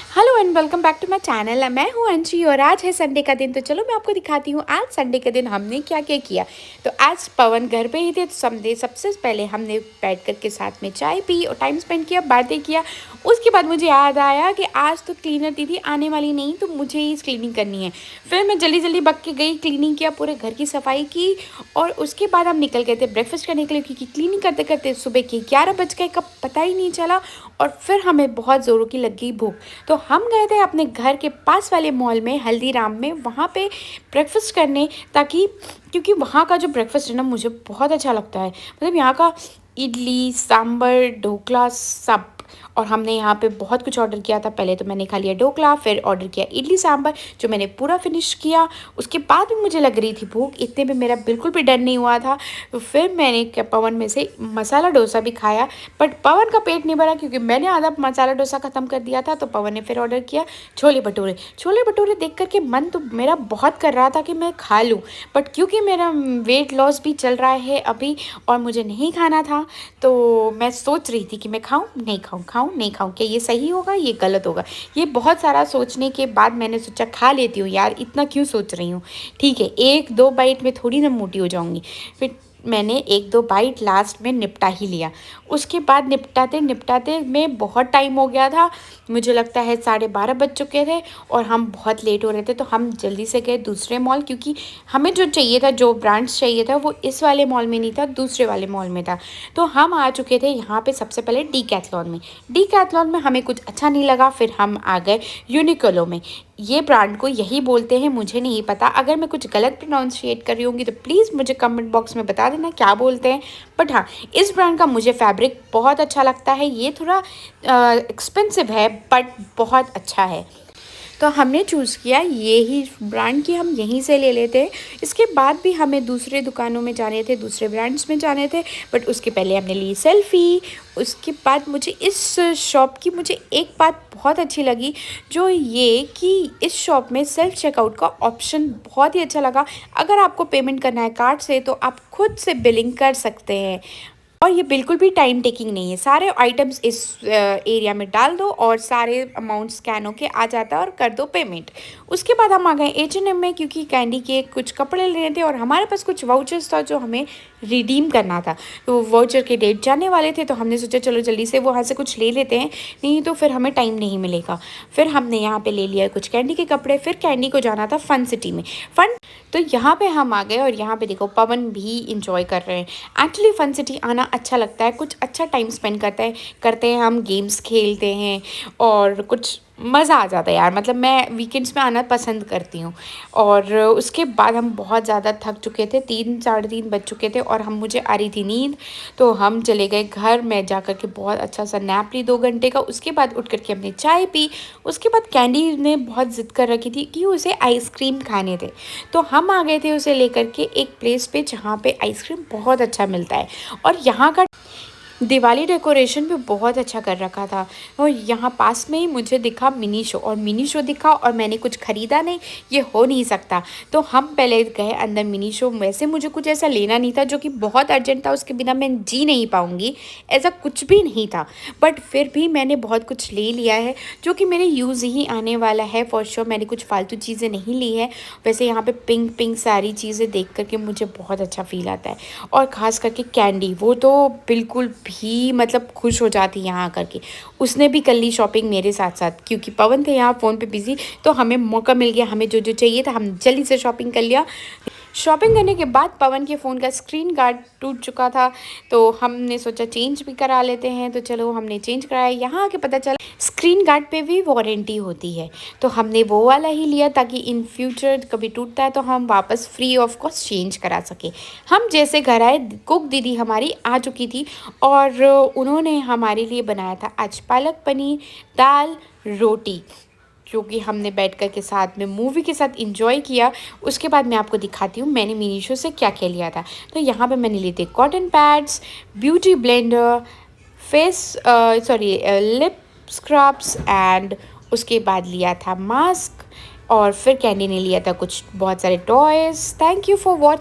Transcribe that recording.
Hello and welcome back to my channel. मैं हूँ अंशी और आज है संडे का दिन। तो चलो मैं आपको दिखाती हूँ आज संडे के दिन हमने क्या क्या किया। तो आज पवन घर पे ही थे तो सबसे पहले हमने बैठ कर के साथ में चाय पी और टाइम स्पेंड किया, बातें किया। उसके बाद मुझे याद आया कि आज तो क्लीनर दीदी आने वाली नहीं, तो मुझे ही क्लीनिंग करनी है। फिर मैं जल्दी जल्दी बग के गई, क्लीनिंग किया, पूरे घर की सफाई की और उसके बाद हम निकल गए थे ब्रेकफास्ट करने के लिए, क्योंकि क्लीनिंग करते करते सुबह के 11 बज गए, कब पता ही नहीं चला। और फिर हमें बहुत ज़ोरों की लग गई भूख, तो हम गए थे अपने घर के पास वाले मॉल में, हल्दीराम में, वहाँ पे ब्रेकफास्ट करने, ताकि क्योंकि वहाँ का जो ब्रेकफास्ट है ना मुझे बहुत अच्छा लगता है। मतलब यहाँ का इडली सांभर ढोकला सब। और हमने यहाँ पे बहुत कुछ ऑर्डर किया था। पहले तो मैंने खा लिया ढोकला, फिर ऑर्डर किया इडली सांभर, जो मैंने पूरा फिनिश किया। उसके बाद भी मुझे लग रही थी भूख, इतने में मेरा बिल्कुल भी डर नहीं हुआ था। तो फिर मैंने पवन में से मसाला डोसा भी खाया, बट पवन का पेट नहीं भरा क्योंकि मैंने आधा मसाला डोसा ख़त्म कर दिया था। तो पवन ने फिर ऑर्डर किया छोले भटूरे। छोले भटूरे देख करके मन तो मेरा बहुत कर रहा था कि मैं खा लूँ, बट क्योंकि मेरा वेट लॉस भी चल रहा है अभी और मुझे नहीं खाना था, तो मैं सोच रही थी कि मैं खाऊं नहीं खाऊं, खाऊं नहीं खाऊं, क्या ये सही होगा ये गलत होगा। ये बहुत सारा सोचने के बाद मैंने सोचा खा लेती हूँ यार, इतना क्यों सोच रही हूँ। ठीक है, एक दो बाइट में थोड़ी ना मोटी हो जाऊँगी। फिर मैंने एक दो बाइट लास्ट में निपटा ही लिया। उसके बाद निपटाते निपटाते में बहुत टाइम हो गया था, मुझे लगता है 12:30 बज चुके थे और हम बहुत लेट हो रहे थे। तो हम जल्दी से गए दूसरे मॉल, क्योंकि हमें जो चाहिए था, जो ब्रांड्स चाहिए था, वो इस वाले मॉल में नहीं था, दूसरे वाले मॉल में था। तो हम आ चुके थे यहाँ पे सबसे पहले डीकैथलॉन में। डीकैथलॉन में हमें कुछ अच्छा नहीं लगा, फिर हम आ गए यूनिक्लो में। ये ब्रांड को यही बोलते हैं, मुझे नहीं पता, अगर मैं कुछ गलत प्रोनाउंशिएट कर रही होंगी तो प्लीज़ मुझे कमेंट बॉक्स में बता देना क्या बोलते हैं। बट हाँ, इस ब्रांड का मुझे फैब्रिक बहुत अच्छा लगता है। ये थोड़ा एक्सपेंसिव है बट बहुत अच्छा है, तो हमने चूज़ किया ये ही ब्रांड की हम यहीं से ले लेते हैं। इसके बाद भी हमें दूसरे दुकानों में जाने थे, दूसरे ब्रांड्स में जाने थे, बट उसके पहले हमने ली सेल्फ़ी। उसके बाद मुझे इस शॉप की मुझे एक बात बहुत अच्छी लगी, जो ये कि इस शॉप में सेल्फ़ चेकआउट का ऑप्शन बहुत ही अच्छा लगा। अगर आपको पेमेंट करना है कार्ड से तो आप खुद से बिलिंग कर सकते हैं और ये बिल्कुल भी टाइम टेकिंग नहीं है। सारे आइटम्स इस एरिया में डाल दो और सारे अमाउंट स्कैन होके आ जाता है और कर दो पेमेंट। उसके बाद हम आ गए H&M में, क्योंकि कैंडी के कुछ कपड़े लेने थे और हमारे पास कुछ वाउचर्स था जो हमें रिडीम करना था। तो वाउचर के डेट जाने वाले थे, तो हमने सोचा चलो जल्दी से वहाँ से कुछ ले लेते हैं, नहीं तो फिर हमें टाइम नहीं मिलेगा। फिर हमने यहाँ पे ले लिया कुछ कैंडी के कपड़े। फिर कैंडी को जाना था फन सिटी में। तो यहाँ पे हम आ गए और यहाँ पे देखो पवन भी इंजॉय कर रहे हैं। एक्चुअली फन सिटी आना अच्छा लगता है, कुछ अच्छा टाइम स्पेंड करते हैं हम, गेम्स खेलते हैं और कुछ मज़ा आ जाता है यार। मतलब मैं वीकेंड्स में आना पसंद करती हूँ। और उसके बाद हम बहुत ज़्यादा थक चुके थे, 3 साढ़े 3 बज चुके थे और मुझे आ रही थी नींद, तो हम चले गए घर में। जा कर के बहुत अच्छा सा नैप ली 2 घंटे का। उसके बाद उठ कर के हमने चाय पी। उसके बाद कैंडी ने बहुत ज़िद कर रखी थी कि उसे आइसक्रीम खाने थे, तो हम आ गए थे उसे लेकर के एक प्लेस पे जहाँ पे आइसक्रीम बहुत अच्छा मिलता है। और यहाँ का दिवाली डेकोरेशन भी बहुत अच्छा कर रखा था। और यहाँ पास में ही मुझे दिखा मिनी शो, और मिनी शो दिखा और मैंने कुछ ख़रीदा नहीं, ये हो नहीं सकता। तो हम पहले गए अंदर मिनी शो। वैसे मुझे कुछ ऐसा लेना नहीं था जो कि बहुत अर्जेंट था, उसके बिना मैं जी नहीं पाऊँगी, ऐसा कुछ भी नहीं था। बट फिर भी मैंने बहुत कुछ ले लिया है जो कि मेरे यूज़ ही आने वाला है फॉर श्योर। मैंने कुछ फालतू चीज़ें नहीं ली है। वैसे यहाँ पे पिंक पिंक सारी चीज़ें देख करके मुझे बहुत अच्छा फील आता है। और ख़ास करके कैंडी, वो तो बिल्कुल भी मतलब खुश हो जाती यहाँ आकर के। उसने भी कर ली शॉपिंग मेरे साथ साथ, क्योंकि पवन थे यहाँ फ़ोन पे बिज़ी, तो हमें मौका मिल गया, हमें जो जो चाहिए था हम जल्दी से शॉपिंग कर लिया। शॉपिंग करने के बाद पवन के फ़ोन का स्क्रीन गार्ड टूट चुका था, तो हमने सोचा चेंज भी करा लेते हैं। तो चलो हमने चेंज कराया। यहाँ आके पता चला स्क्रीन गार्ड पे भी वारंटी होती है, तो हमने वो वाला ही लिया ताकि इन फ्यूचर कभी टूटता है तो हम वापस फ्री ऑफ कॉस्ट चेंज करा सके। हम जैसे घर आए, कुक दीदी हमारी आ चुकी थी और उन्होंने हमारे लिए बनाया था आज पालक पनीर, दाल, रोटी, जो कि हमने बैठ कर के साथ में मूवी के साथ इंजॉय किया। उसके बाद मैं आपको दिखाती हूँ मैंने मीशो से क्या क्या लिया था। तो यहाँ पे मैंने लिए थे cotton pads, beauty blender, lip scrubs and उसके बाद लिया था मास्क। और फिर कैंडी ने लिया था कुछ बहुत सारे toys. Thank you for watching.